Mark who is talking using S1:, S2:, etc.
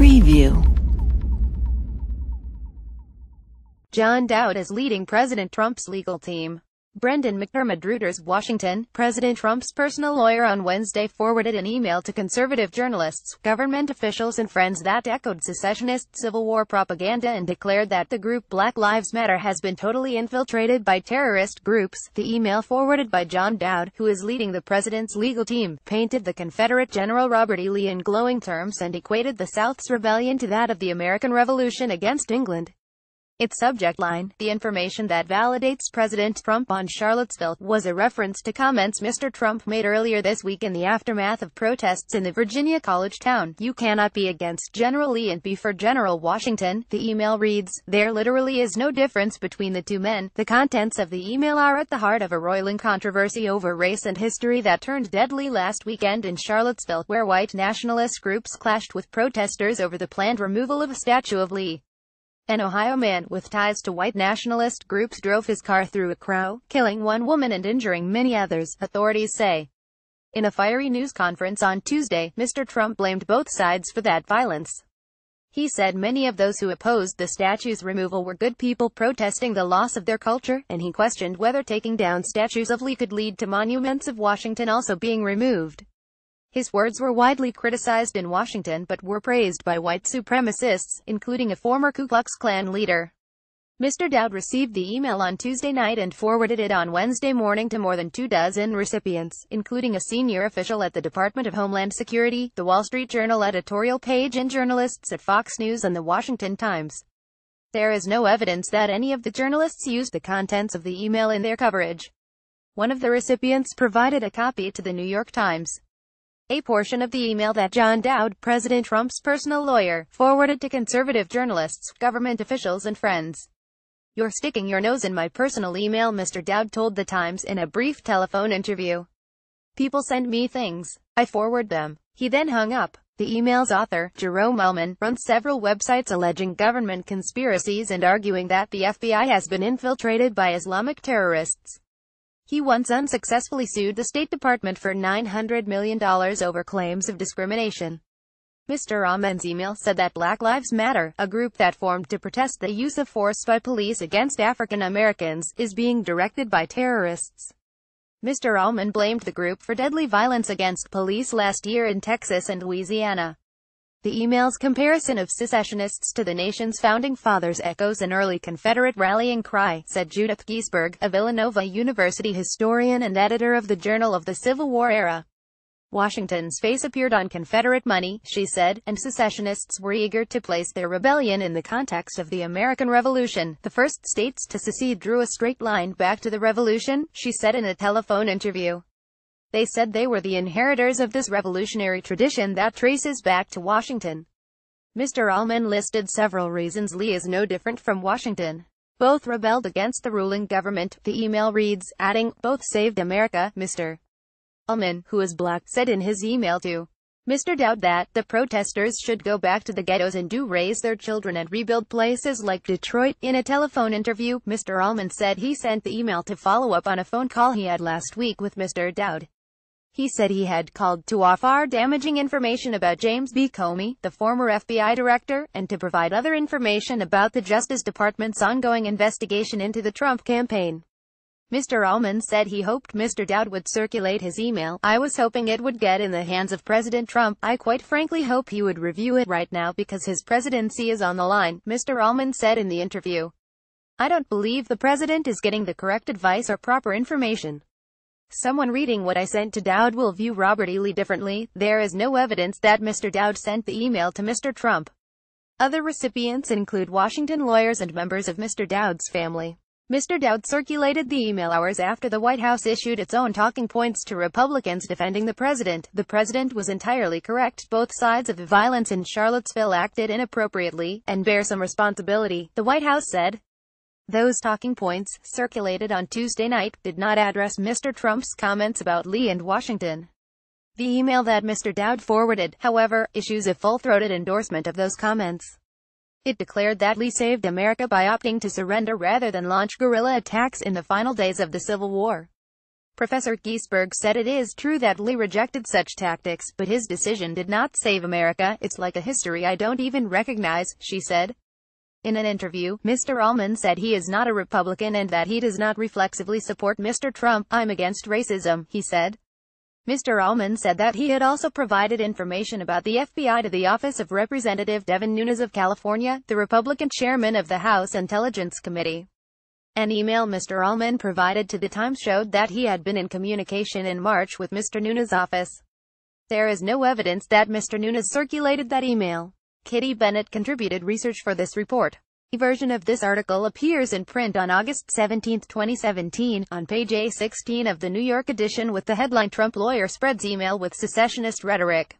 S1: Preview.
S2: John Dowd is leading President Trump's legal team. Brendan McDermott, Reuters, Washington. President Trump's personal lawyer on Wednesday forwarded an email to conservative journalists, government officials and friends that echoed secessionist Civil War propaganda and declared that the group Black Lives Matter has been totally infiltrated by terrorist groups. The email, forwarded by John Dowd, who is leading the president's legal team, painted the Confederate General Robert E. Lee in glowing terms and equated the South's rebellion to that of the American Revolution against England. Its subject line, "The information that validates President Trump on Charlottesville," was a reference to comments Mr. Trump made earlier this week in the aftermath of protests in the Virginia college town. "You cannot be against General Lee and be for General Washington." The email reads, "There literally is no difference between the two men." The contents of the email are at the heart of a roiling controversy over race and history that turned deadly last weekend in Charlottesville, where white nationalist groups clashed with protesters over the planned removal of a statue of Lee. An Ohio man with ties to white nationalist groups drove his car through a crowd, killing one woman and injuring many others, authorities say. In a fiery news conference on Tuesday, Mr. Trump blamed both sides for that violence. He said many of those who opposed the statue's removal were good people protesting the loss of their culture, and he questioned whether taking down statues of Lee could lead to monuments of Washington also being removed. His words were widely criticized in Washington but were praised by white supremacists, including a former Ku Klux Klan leader. Mr. Dowd received the email on Tuesday night and forwarded it on Wednesday morning to more than 24 recipients, including a senior official at the Department of Homeland Security, the Wall Street Journal editorial page and journalists at Fox News and the Washington Times. There is no evidence that any of the journalists used the contents of the email in their coverage. One of the recipients provided a copy to the New York Times. A portion of the email that John Dowd, President Trump's personal lawyer, forwarded to conservative journalists, government officials and friends. "You're sticking your nose in my personal email," Mr. Dowd told the Times in a brief telephone interview. "People send me things. I forward them." He then hung up. The email's author, Jerome Ullman, runs several websites alleging government conspiracies and arguing that the FBI has been infiltrated by Islamic terrorists. He once unsuccessfully sued the State Department for $900 million over claims of discrimination. Mr. Ullman's email said that Black Lives Matter, a group that formed to protest the use of force by police against African Americans, is being directed by terrorists. Mr. Ullman blamed the group for deadly violence against police last year in Texas and Louisiana. The email's comparison of secessionists to the nation's founding fathers echoes an early Confederate rallying cry, said Judith Giesberg, a Villanova University historian and editor of the Journal of the Civil War Era. "Washington's face appeared on Confederate money," she said, "and secessionists were eager to place their rebellion in the context of the American Revolution. The first states to secede drew a straight line back to the Revolution," she said in a telephone interview. "They said they were the inheritors of this revolutionary tradition that traces back to Washington." Mr. Ullman listed several reasons Lee is no different from Washington. Both rebelled against the ruling government, the email reads, adding, "Both saved America." Mr. Ullman, who is black, said in his email to Mr. Dowd that the protesters should go back to the ghettos and raise their children and rebuild places like Detroit. In a telephone interview, Mr. Ullman said he sent the email to follow up on a phone call he had last week with Mr. Dowd. He said he had called to offer damaging information about James B. Comey, the former FBI director, and to provide other information about the Justice Department's ongoing investigation into the Trump campaign. Mr. Ullman said he hoped Mr. Dowd would circulate his email. "I was hoping it would get in the hands of President Trump. I quite frankly hope he would review it right now because his presidency is on the line," Mr. Ullman said in the interview. "I don't believe the president is getting the correct advice or proper information. Someone reading what I sent to Dowd will view Robert E. Lee differently." There is no evidence that Mr. Dowd sent the email to Mr. Trump. Other recipients include Washington lawyers and members of Mr. Dowd's family. Mr. Dowd circulated the email hours after the White House issued its own talking points to Republicans defending the president. "The president was entirely correct. Both sides of the violence in Charlottesville acted inappropriately, and bear some responsibility," the White House said. Those talking points, circulated on Tuesday night, did not address Mr. Trump's comments about Lee and Washington. The email that Mr. Dowd forwarded, however, issues a full-throated endorsement of those comments. It declared that Lee saved America by opting to surrender rather than launch guerrilla attacks in the final days of the Civil War. Professor Giesberg said it is true that Lee rejected such tactics, but his decision did not save America. It's like a history I don't even recognize, she said. In an interview, Mr. Ullman said he is not a Republican and that he does not reflexively support Mr. Trump. I'm against racism, he said. Mr. Ullman said that he had also provided information about the FBI to the office of Representative Devin Nunes of California, the Republican chairman of the House Intelligence Committee. An email Mr. Ullman provided to the Times showed that he had been in communication in March with Mr. Nunes' office. There is no evidence that Mr. Nunes circulated that email. Kitty Bennett contributed research for this report. A version of this article appears in print on August 17, 2017, on page A16 of the New York edition with the headline "Trump Lawyer Spreads Email with Secessionist Rhetoric."